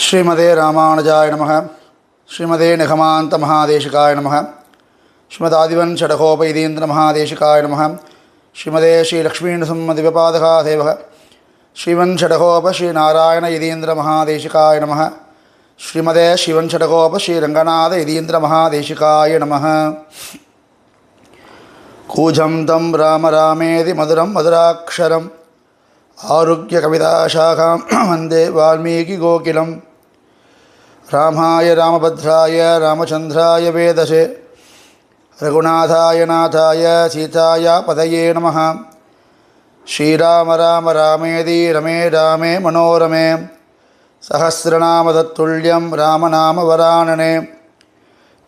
श्रीमदे रामानुजाय नमः। श्रीमदे निगमान्त महादेशिकाय नमः। श्रीमदादिवन् षडकोपयतीन्द्र महादेशिकाय नमः। श्रीमदे श्रीलक्ष्मीनृसिंहदिव्यपादकादेवः श्रीवन् षडकोप श्रीनारायण यतीन्द्र महादेशिकाय नमः। श्रीमदे शिवन् षडकोप श्रीरङ्गनाथ यतीन्द्र महादेशिकाय नमः। कूजं तं राम रामेति मधुरं मधुराक्षरम् आरुह्य कविताशाखां वन्दे वाल्मीकिकोकिलं। रामाय रामभद्राय रामचन्द्राय वेदसे रघुनाथाय नाथाय सीताय पदये नमः। श्रीराम राम रामेति रमे रामे मनोरमे सहस्रनाम तत्तुल्यं रामनामवरानने।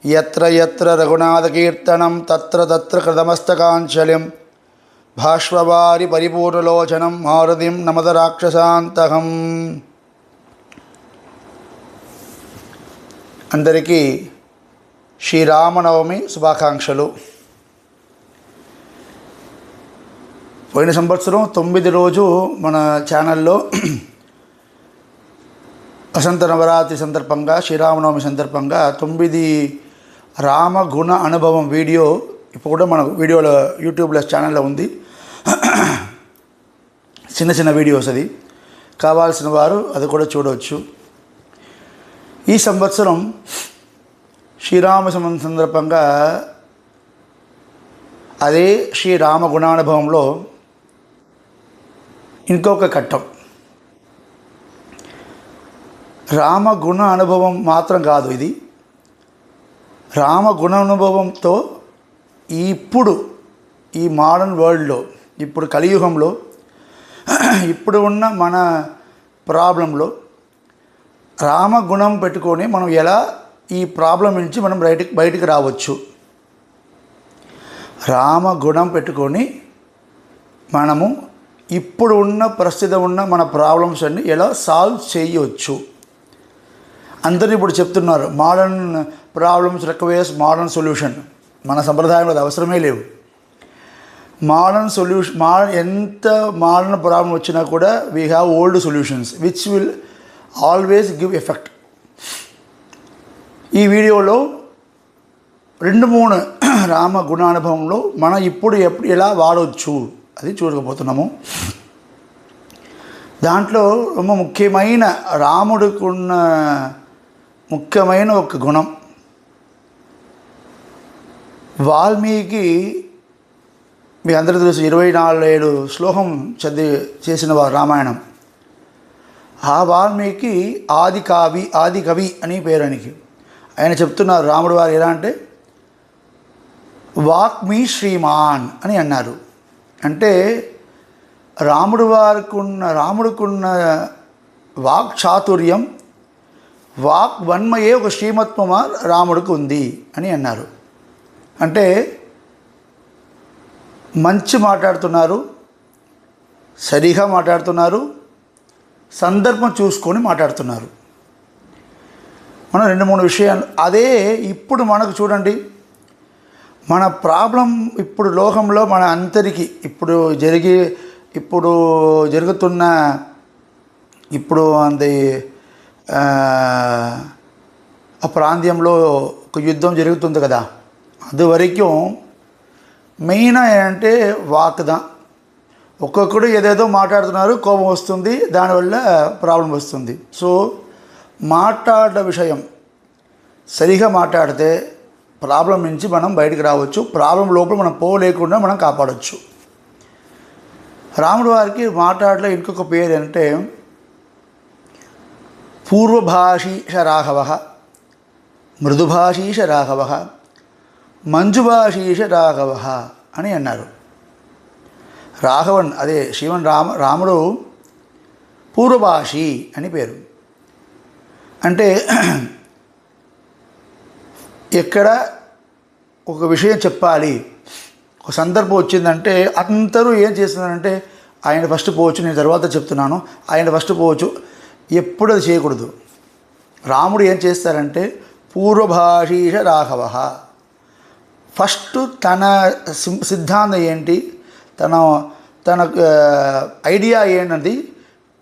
यत्र यत्र रघुनाथकीर्तनं तत्र तत्र कृतमस्तकाञ्जलिं भाष्ववारि परिपूर्णलोचनं मारुतिं नमत राक्षसान्तकम्। అందరికీ శ్రీరామనవమి శుభాకాంక్షలు. పోయిన సంవత్సరం 9 రోజు మన ఛానల్లో వసంత నవరాత్రి సందర్భంగా శ్రీరామనవమి సందర్భంగా 9 రామగుణ అనుభవం వీడియో ఇప్పుడు కూడా మన వీడియోలో యూట్యూబ్లో ఛానల్లో ఉంది. చిన్న చిన్న వీడియోస్, అది కావాల్సిన వారు అది కూడా చూడవచ్చు. ఈ సంవత్సరం శ్రీరామ సందర్భంగా అదే శ్రీరామ గుణానుభవంలో ఇంకొక ఘట్టం. రామ గుణ అనుభవం మాత్రం కాదు, ఇది రామ గుణ అనుభవంతో ఇప్పుడు ఈ మోడర్న్ వరల్డ్లో, ఇప్పుడు కలియుగంలో, ఇప్పుడు ఉన్న మన ప్రాబ్లంలో రామగుణం పెట్టుకొని మనం ఎలా ఈ ప్రాబ్లం నుంచి మనం బయటికి రావచ్చు, రామగుణం పెట్టుకొని మనము ఇప్పుడు ఉన్న ప్రస్తుతం ఉన్న మన ప్రాబ్లమ్స్ అన్ని ఎలా సాల్వ్ చేయవచ్చు. అందరూ ఇప్పుడు చెప్తున్నారు modern problems requires modern solution. మన సంప్రదాయంలో అది అవసరమే లేవు. మోడర్న్ సొల్యూషన్, ఎంత మోడర్న్ ప్రాబ్లం వచ్చినా కూడా we have old solutions which will always give effect. ఈ వీడియోలో 2-3 రామ గుణానుభవంలో మనం ఇప్పుడు ఎలా వాడవచ్చు అది చూడకపోతున్నాము. దాంట్లో ரொம்ப ముఖ్యమైన రాముడికున్న ముఖ్యమైన ఒక గుణం, వాల్మీకి మీ అందరూ తెలుసు 24 శ్లోకం చేసిన వారు రామాయణం. ఆ వాల్మీకి ఆది కవి అని పేరు ఆయనకి. ఆయన చెప్తున్నారు రాముడు వారు ఎలా అంటే వాక్మీ శ్రీమాన్ అని అన్నారు. అంటే రాముడికున్న వాక్ చాతుర్యం, వాక్ వన్మయే ఒక శ్రీమత్వమా రాముడికి ఉంది అని అన్నారు. అంటే మంచి మాట్లాడుతున్నారు, సరిగా మాట్లాడుతున్నారు, సందర్భం చూసుకొని మాట్లాడుతున్నారు. మనం 2-3 విషయాలు అదే ఇప్పుడు మనకు చూడండి, మన ప్రాబ్లం ఇప్పుడు లోకంలో మన అందరికీ ఇప్పుడు జరుగుతున్న అంది ఆ ప్రాంతంలో ఒక యుద్ధం జరుగుతుంది కదా, అదివరకు మెయిన్ ఏంటంటే వాక్దా. ఒక్కొక్కడు ఏదేదో మాట్లాడుతున్నారు, కోపం వస్తుంది, దానివల్ల ప్రాబ్లం వస్తుంది. సో మాట్లాడే విషయం సరిగా మాట్లాడితే ప్రాబ్లం నుంచి మనం బయటికి రావచ్చు, ప్రాబ్లం లోపల మనం పోలేకుండా మనం కాపాడవచ్చు. రాముడు వారికి మాట్లాడలే ఇంకొక పేరు అంటే పూర్వభాషీష రాఘవ, మృదుభాషీష రాఘవ, మంజుభాషీష రాఘవ అని అన్నారు. రాఘవన్ అదే రాముడు పూర్వభాషి అని పేరు. అంటే ఎక్కడ ఒక విషయం చెప్పాలి, ఒక సందర్భం వచ్చిందంటే అందరూ ఏం చేస్తున్నారంటే ఆయన ఫస్ట్ పోవచ్చు, నేను తర్వాత చెప్తున్నాను, ఆయన ఫస్ట్ పోవచ్చు, ఎప్పుడు అది చేయకూడదు. రాముడు ఏం చేస్తారంటే పూర్వభాషీష రాఘవ, ఫస్ట్ తన సిద్ధాంతం ఏంటి, తన ఐడియా ఏంటది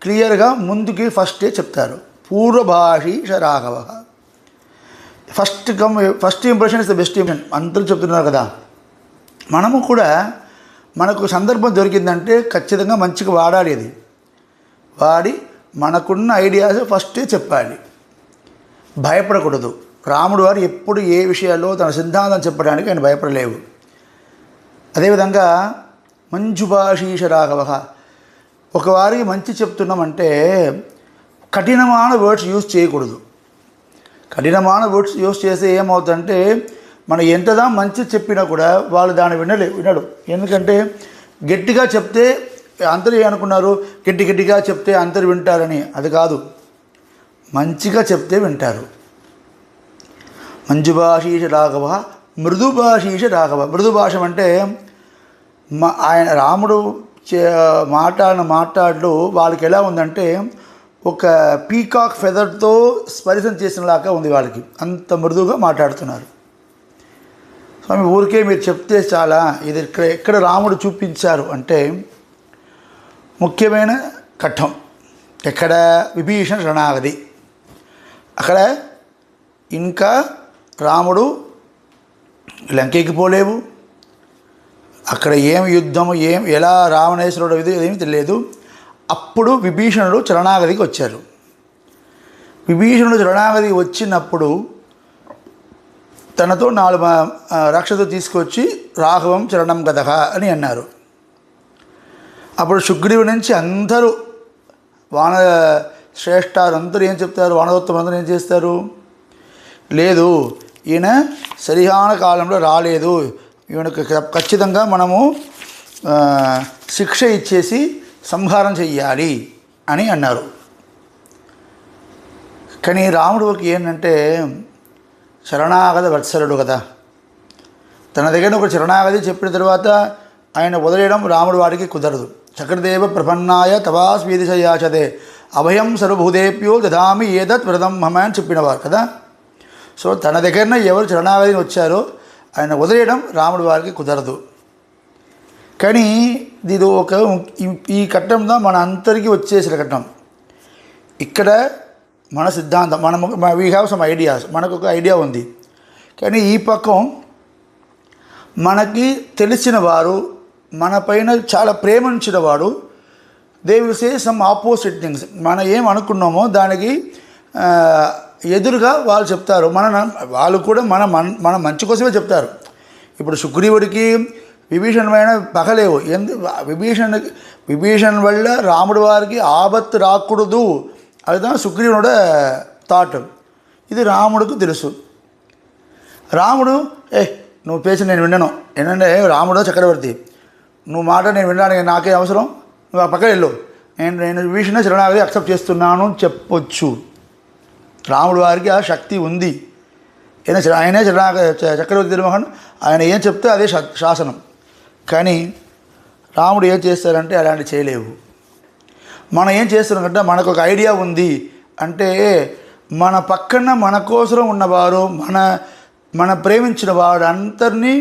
క్లియర్గా ముందుకి ఫస్టే చెప్తారు. పూర్వభాషీష Raghava. First impression is the best impression అందరూ చెప్తున్నారు కదా. మనము కూడా మనకు సందర్భం దొరికిందంటే ఖచ్చితంగా మంచిగా వాడాలి. అది వాడి మనకున్న ఐడియాస్ ఫస్టే చెప్పాలి, భయపడకూడదు. రాముడు వారు ఎప్పుడు ఏ విషయాల్లో తన సిద్ధాంతం చెప్పడానికి ఆయన భయపడలేవు. అదేవిధంగా మంజుభాషీష రాఘవ, ఒకవారికి మంచి చెప్తున్నామంటే కఠినమైన వర్డ్స్ యూజ్ చేయకూడదు. కఠినమైన వర్డ్స్ యూజ్ చేస్తే ఏమవుతుందంటే మనం ఎంతదా మంచి చెప్పినా కూడా వాళ్ళు దాన్ని వినడు. ఎందుకంటే గట్టిగా చెప్తే అందరూ అనుకున్నారు గట్టిగా చెప్తే అందరు వింటారని. అది కాదు, మంచిగా చెప్తే వింటారు. మంజుభాషీష రాఘవ మృదుభాషీష రాఘవ. మృదుభాషం అంటే ఆయన రాముడు మాట్లాడు వాళ్ళకి ఎలా ఉందంటే ఒక పీకాక్ ఫెదర్తో స్పరిశం చేసినలాగా ఉంది వాళ్ళకి, అంత మృదువుగా మాట్లాడుతున్నారు. స్వామి ఊరికే మీరు చెప్తే చాలా. ఇది ఎక్కడ రాముడు చూపించారు అంటే ముఖ్యమైన ఘట్టం ఎక్కడ విభీషణ శరణాగతి. అక్కడ ఇంకా రాముడు లంకెకి పోలేవు, అక్కడ ఏం యుద్ధము ఎలా రావణేశ్వరుడు ఇది ఏమీ తెలియదు. అప్పుడు విభీషణుడు శరణాగతికి వచ్చారు. విభీషణుడు శరణాగతికి వచ్చినప్పుడు తనతో 4 రాక్షసులు తీసుకొచ్చి రాఘవం శరణం గదహ అని అన్నారు. అప్పుడు సుగ్రీవు నుంచి అందరూ వాన శ్రేష్ఠాలు అందరూ ఏం చెప్తారు, వానరోత్తములు అందరూ ఏం చేస్తారు, లేదు ఈయన సరిహాన కాలంలో రాలేదు, ఈయనకు ఖచ్చితంగా మనము శిక్ష ఇచ్చేసి సంహారం చెయ్యాలి అని అన్నారు. కానీ రాముడికి ఏంటంటే శరణాగత వత్సలుడు కదా. తన దగ్గర ఒక శరణాగతి చెప్పిన తర్వాత ఆయన వదిలేయడం రాముడు వారికి కుదరదు. చక్రదేవ ప్రపన్నాయ తవాస్వీదిశయాచదే అభయం సర్వభూతేభ్యో దదామి ఏదత్ వ్రతం మమ అని చెప్పినవారు కదా. సో తన దగ్గరన ఎవరు శరణాగతిని వచ్చారో ఆయన వదిలేయడం రాముడు వారికి కుదరదు. కానీ ఇది ఈ ఘట్టంలో మన అందరికీ వచ్చేసిన ఘట్టం. ఇక్కడ మన సిద్ధాంతం వీ హ్యావ్ సమ్ ఐడియాస్, మనకు ఒక ఐడియా ఉంది. కానీ ఈ పక్కం మనకి తెలిసిన వారు, మన పైన చాలా ప్రేమించిన వాడు, they will say some opposite things. మనం ఏం అనుకున్నామో దానికి ఎదురుగా వాళ్ళు చెప్తారు. వాళ్ళు కూడా మన మంచి కోసమే చెప్తారు. ఇప్పుడు సుగ్రీవుడికి విభీషణమైన పగలేవు. విభీషణ్ వల్ల రాముడి వారికి ఆపత్తు రాకూడదు, அதுதான் సుగ్రీవునోட థాట్. ఇది రాముడికి తెలుసు. రాముడు నువ్వు పేచి నేను విన్నాను, ఏంటంటే రాముడు చక్రవర్తి, నువ్వు మాట నేను వినడానికి నాకే అవసరం, నువ్వు ఆ పక్కన వెళ్ళు, నేను విభీషణ శరణాగతి అక్సెప్ట్ చేస్తున్నాను చెప్పొచ్చు. రాముడు వారికి ఆ శక్తి ఉంది. ఆయనే చక్రవర్తి తిరుమహన్, ఆయన ఏం చెప్తే అదే శాసనం. కానీ రాముడు ఏం చేస్తారంటే అలాంటి చేయలేవు. మనం ఏం చేస్తున్నాం అంటే మనకు ఒక ఐడియా ఉంది అంటే మన పక్కన మన కోసం ఉన్నవారు, మన ప్రేమించిన వాడు అందరినీ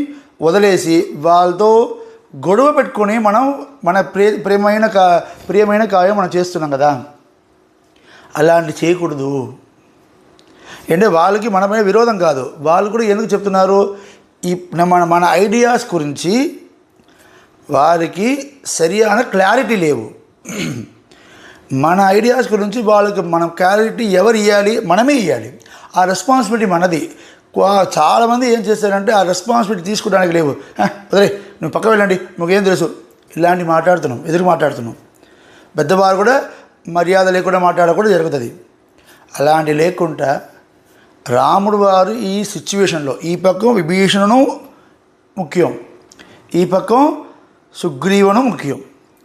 వదిలేసి వాళ్ళతో గొడవ పెట్టుకొని మనం మన ప్రియమైన కార్యం మనం చేస్తున్నాం కదా. అలాంటి చేయకూడదు. అంటే వాళ్ళకి మనపైన విరోధం కాదు, వాళ్ళు కూడా ఎందుకు చెప్తున్నారు, మన ఐడియాస్ గురించి వారికి సరైన క్లారిటీ లేవు. మన ఐడియాస్ గురించి వాళ్ళకి మనం క్లారిటీ ఎవరు ఇవ్వాలి, మనమే ఇవ్వాలి. ఆ రెస్పాన్సిబిలిటీ మనది. చాలామంది ఏం చేస్తారంటే ఆ రెస్పాన్సిబిలిటీ తీసుకోవడానికి లేవు. అదే నువ్వు పక్క వెళ్ళండి, నువ్వేం తెలుసు, ఇలాంటి ఎదురు మాట్లాడుతున్నాం. పెద్దవారు కూడా మర్యాద లేకుండా మాట్లాడకూడదు జరుగుతుంది. అలాంటి లేకుండా రాముడు వారు ఈ సిచ్యువేషన్లో ఈ పక్కం విభీషణును ముఖ్యం, ఈ పక్కం సుగ్రీవును ముఖ్యం.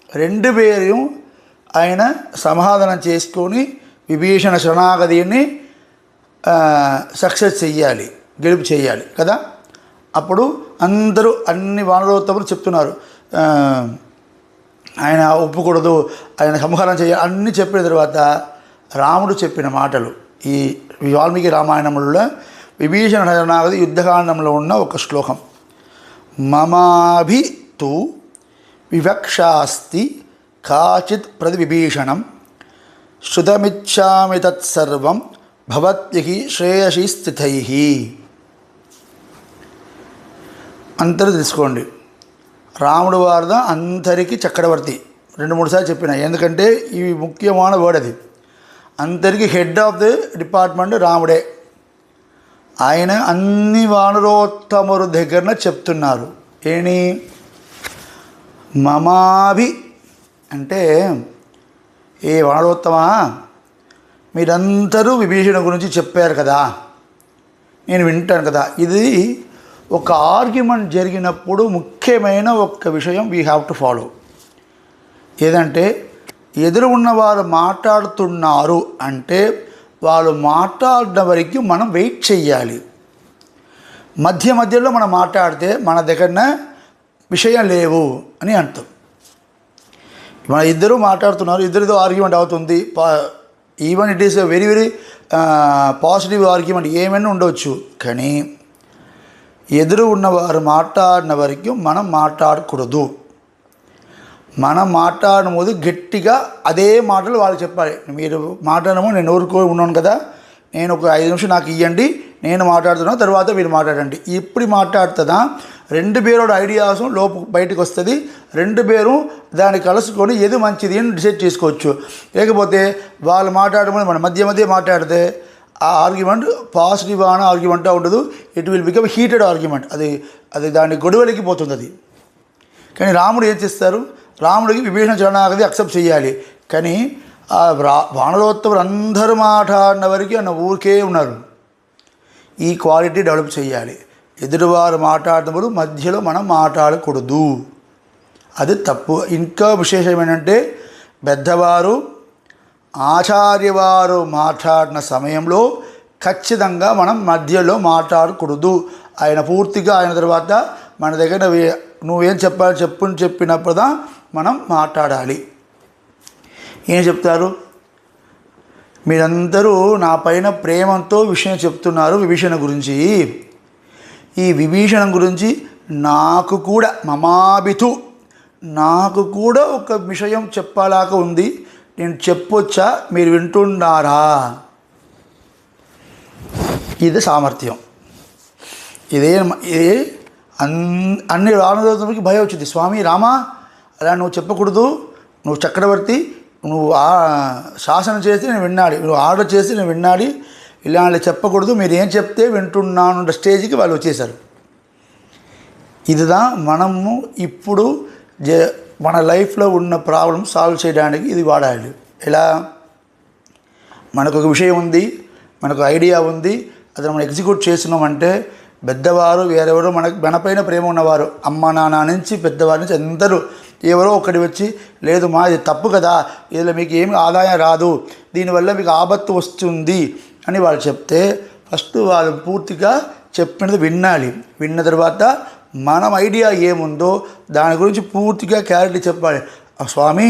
రెండు పేరు ఆయన సమాధానం చేసుకొని విభీషణ శరణాగతిని సక్సెస్ చెయ్యాలి, గెలుపు చేయాలి కదా. అప్పుడు అందరూ అన్ని వానరోత్తములు చెప్తున్నారు ఆయన ఒప్పుకూడదు, ఆయన సంహారం చేయాలి అన్నీ చెప్పిన తర్వాత రాముడు చెప్పిన మాటలు ఈ వాల్మీకి రామాయణంలో విభీషణ శరణాగతి యుద్ధకాండంలో ఉన్న ఒక శ్లోకం. మమాభి తు వివక్షాస్తి కాచిత్ ప్రతి విభీషణం శృతమిచ్చామి తత్సర్వం భవద్భిః శ్రేయసి స్థితైః. అందరూ తెలుసుకోండి, రాముడు వారిదా అందరికీ చక్రవర్తి. 2-3 సార్లు చెప్పిన, ఎందుకంటే ఇవి ముఖ్యమైన వర్డ్. అది అందరికీ హెడ్ ఆఫ్ ది డిపార్ట్మెంట్ రాముడే. ఆయన అన్ని వానరోత్తముల దగ్గర చెప్తున్నారు ఏని మమాభి అంటే, ఏ వానరోత్తమా మీరందరూ విభీషణ గురించి చెప్పారు కదా, నేను వింటాను కదా. ఇది ఒక ఆర్గ్యుమెంట్ జరిగినప్పుడు ముఖ్యమైన ఒక విషయం వీ హ్యావ్ టు ఫాలో. ఏదంటే ఎదురు ఉన్నవారు మాట్లాడుతున్నారు అంటే వాళ్ళు మాట్లాడిన వరకు మనం వెయిట్ చెయ్యాలి. మధ్యలో మనం మాట్లాడితే మన దగ్గర విషయం లేవు అని అంటాం. మన ఇద్దరు మాట్లాడుతున్నారు, ఇద్దరితో ఆర్గ్యుమెంట్ అవుతుంది. Even it is very very positive argument ఏమైనా ఉండవచ్చు. కానీ ఎదురు ఉన్నవారు మాట్లాడిన వరకు మనం మాట్లాడకూడదు. మనం మాట్లాడిన పోదు గట్టిగా అదే మాటలు వాళ్ళు చెప్పాలి. మీరు మాట్లాడము, నేను ఊరుకో ఉన్నాను కదా, నేను ఒక 5 నిమిషం నాకు ఇవ్వండి, నేను మాట్లాడుతున్నాను, తర్వాత మీరు మాట్లాడండి. ఇప్పుడు మాట్లాడుతుందా 2 పేరోட ఐడియాస్ లోపు బయటకు వస్తుంది. 2 పేరు దాన్ని కలుసుకొని ఏది మంచిది అని డిసైడ్ చేసుకోవచ్చు. లేకపోతే వాళ్ళు మాట్లాడమని మన మధ్య మాట్లాడితే ఆ ఆర్గ్యుమెంట్ పాజిటివ్ అనే ఆర్గ్యుమెంట్ ఉండదు. It will become heated argument. అది దాని గొడవలకి పోతుంది అది. కానీ రాముడు ఏం చేస్తారు, రాముడికి విభీషణ శరణాగతి అక్సెప్ట్ చేయాలి. కానీ ఆ వానరోత్తములు అందరూ మాట్లాడిన వరకు అన్న ఊరికే ఉన్నారు. ఈ క్వాలిటీ డెవలప్ చేయాలి. ఎదురువారు మాట్లాడినప్పుడు మధ్యలో మనం మాట్లాడకూడదు, అది తప్పు. ఇంకా విశేషం ఏంటంటే పెద్దవారు ఆచార్యవారు మాట్లాడిన సమయంలో ఖచ్చితంగా మనం మధ్యలో మాట్లాడకూడదు. ఆయన పూర్తిగా అయిన తర్వాత మన దగ్గర నువ్వేం చెప్పాలి చెప్పినప్పుడుదా మనం మాట్లాడాలి. ఏం చెప్తారు, మీరందరూ నా పైన ప్రేమతో విషయం చెప్తున్నారు విభీషణ గురించి. ఈ విభీషణం గురించి నాకు కూడా మమాభితు నాకు కూడా ఒక విషయం చెప్పలాగా ఉంది, నేను చెప్పొచ్చా, మీరు వింటున్నారా? ఇది సామర్థ్యం. ఇదే అన్ని రానురోజులకి భయం వచ్చింది. స్వామి రామా, అలా నువ్వు చెప్పకూడదు, నువ్వు చక్రవర్తి, నువ్వు శాసనం చేసి నేను విన్నాడు, నువ్వు ఆర్డర్ చేసి నేను విన్నాడు, ఇలాంటి చెప్పకూడదు, మీరు ఏం చెప్తే వింటున్నాను స్టేజ్కి వాళ్ళు వచ్చేసారు. ఇదిదా మనము ఇప్పుడు మన లైఫ్లో ఉన్న ప్రాబ్లం సాల్వ్ చేయడానికి ఇది వాడాలి. ఎలా, మనకు ఒక విషయం ఉంది, మనకు ఐడియా ఉంది, అది మనం ఎగ్జిక్యూట్ చేస్తున్నామంటే పెద్దవారు వేరెవరో మనపైన ప్రేమ ఉన్నవారు, అమ్మ నాన్న నుంచి పెద్దవారి నుంచి అందరూ ఎవరో ఒకటి వచ్చి లేదు మా ఇది తప్పు కదా, ఇందులో మీకు ఏమి ఆదాయం రాదు, దీనివల్ల మీకు ఆపత్తు వస్తుంది అని వాళ్ళు చెప్తే ఫస్ట్ వాళ్ళు పూర్తిగా చెప్పినది వినాలి. విన్న తర్వాత మనం ఐడియా ఏముందో దాని గురించి పూర్తిగా క్లారిటీ చెప్పాలి. స్వామి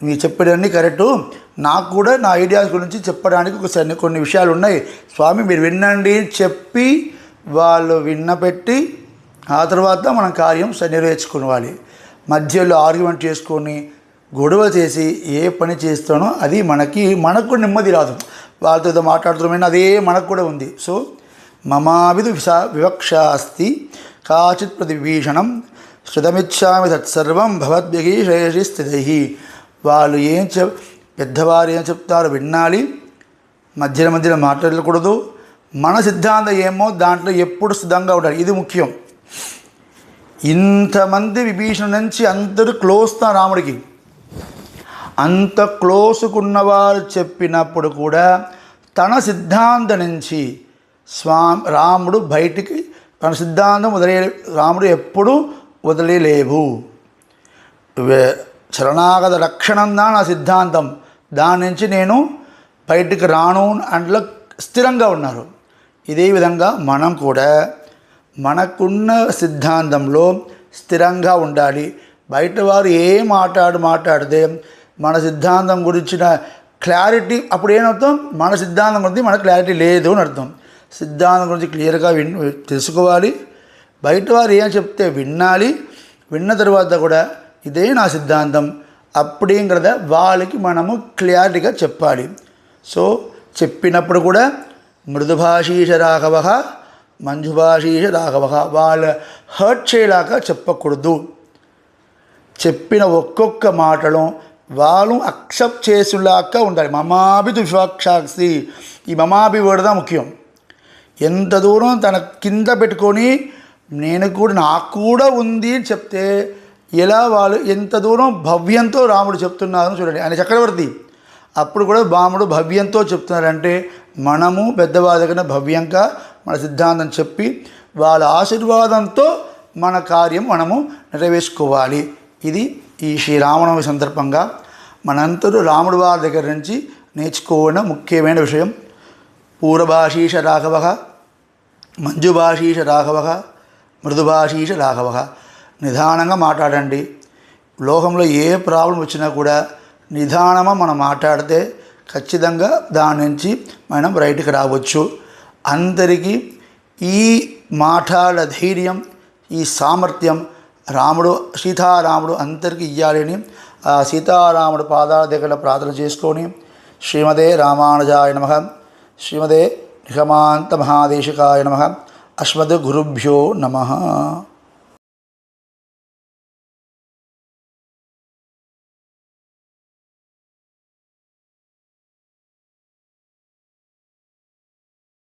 మీరు చెప్పేటన్నీ కరెక్టు, నాకు కూడా నా ఐడియాస్ గురించి చెప్పడానికి కొన్ని విషయాలు ఉన్నాయి స్వామి, మీరు వినండి చెప్పి వాళ్ళు విన్నపెట్టి ఆ తర్వాత మనం కార్యం నెరవేర్చుకోవాలి. మధ్యలో ఆర్గ్యుమెంట్ చేసుకొని గొడవ చేసి ఏ పని చేస్తానో అది మనకు నెమ్మది రాదు. వాళ్ళతో మాట్లాడుతున్నామని అదే మనకు కూడా ఉంది. సో మమావిధు వివక్ష అస్తి కాచిత్ ప్రతిభీషణం శృతమిచ్చామి తత్సర్వం భవద్భిః శ్రేయసి స్థితైః. వాళ్ళు పెద్దవారు ఏం చెప్తారో వినాలి, మధ్యలో మాట్లాడకూడదు. మన సిద్ధాంతం ఏమో దాంట్లో ఎప్పుడు సిద్ధంగా ఉండాలి, ఇది ముఖ్యం. ఇంతమంది విభీషణ నుంచి అందరూ క్లోజ్తా రాముడికి, అంత క్లోజుకున్నవారు చెప్పినప్పుడు కూడా తన సిద్ధాంతం నుంచి రాముడు బయటికి తన సిద్ధాంతం రాముడు ఎప్పుడూ వదిలేలేవు. శరణాగత రక్షణం దా నా సిద్ధాంతం, దాని నుంచి నేను బయటికి రాను అంట్లో స్థిరంగా ఉన్నారు. ఇదే విధంగా మనం కూడా మనకున్న సిద్ధాంతంలో స్థిరంగా ఉండాలి. బయట వారు ఏం మాట్లాడితే మన సిద్ధాంతం గురించిన క్లారిటీ అప్పుడు ఏమర్థం, మన సిద్ధాంతం గురించి మనకు క్లారిటీ లేదు అని అర్థం. సిద్ధాంతం గురించి క్లియర్గా తెలుసుకోవాలి. బయట వారు ఏం చెప్తే వినాలి. విన్న తర్వాత కూడా ఇదే నా సిద్ధాంతం, அப்படிங்கிறத వాళ్ళకి మనము క్లారిటీగా చెప్పాలి. సో చెప్పినప్పుడు కూడా మృదుభాషీష రాఘవ, మంజుభాషీష రాఘవ, వాళ్ళు హర్ట్ చేయలాగా చెప్పకూడదు. చెప్పిన ఒక్కొక్క మాటలు వాళ్ళు అక్సెప్ట్ చేసేలాగా ఉండాలి. మమాభి దుష్వాక్షాక్షి, ఈ మమాభి వర్డ్ ముఖ్యం. ఎంత దూరం తన కింద పెట్టుకొని నాకు కూడా ఉంది అని చెప్తే ఎలా వాళ్ళు ఎంత దూరం భవ్యంతో రాముడు చెప్తున్నారు చూడండి. ఆయన చక్రవర్తి, అప్పుడు కూడా రాముడు భవ్యంతో చెప్తున్నారంటే మనము పెద్దవాళ్ళ దగ్గర భవ్యంగా మన సిద్ధాంతం చెప్పి వాళ్ళ ఆశీర్వాదంతో మన కార్యం మనము నెరవేర్చుకోవాలి. ఇది ఈ శ్రీరామనవమి సందర్భంగా మనందరూ రాముడు వారి దగ్గర నుంచి నేర్చుకోవడం ముఖ్యమైన విషయం. పూర్వభాషీష రాఘవ, మంజుభాషీష రాఘవ, మృదుభాషీష రాఘవ. నిదానంగా మాట్లాడండి. లోకంలో ఏ ప్రాబ్లం వచ్చినా కూడా నిదానంగా మనం మాట్లాడితే ఖచ్చితంగా దాని నుంచి మనం బయటికి రావచ్చు. అందరికీ ఈ మాట్లాడ ధైర్యం, ఈ సామర్థ్యం రాముడు సీతారాముడు అందరికీ ఇవ్వాలని ఆ సీతారాముడు పాదాల దగ్గర ప్రార్థన చేసుకొని శ్రీమదే రామానుజాయ నమః, శ్రీమదే నిగమాంత మహాదేశికాయ నమః, అస్మద్ గురుభ్యో నమః.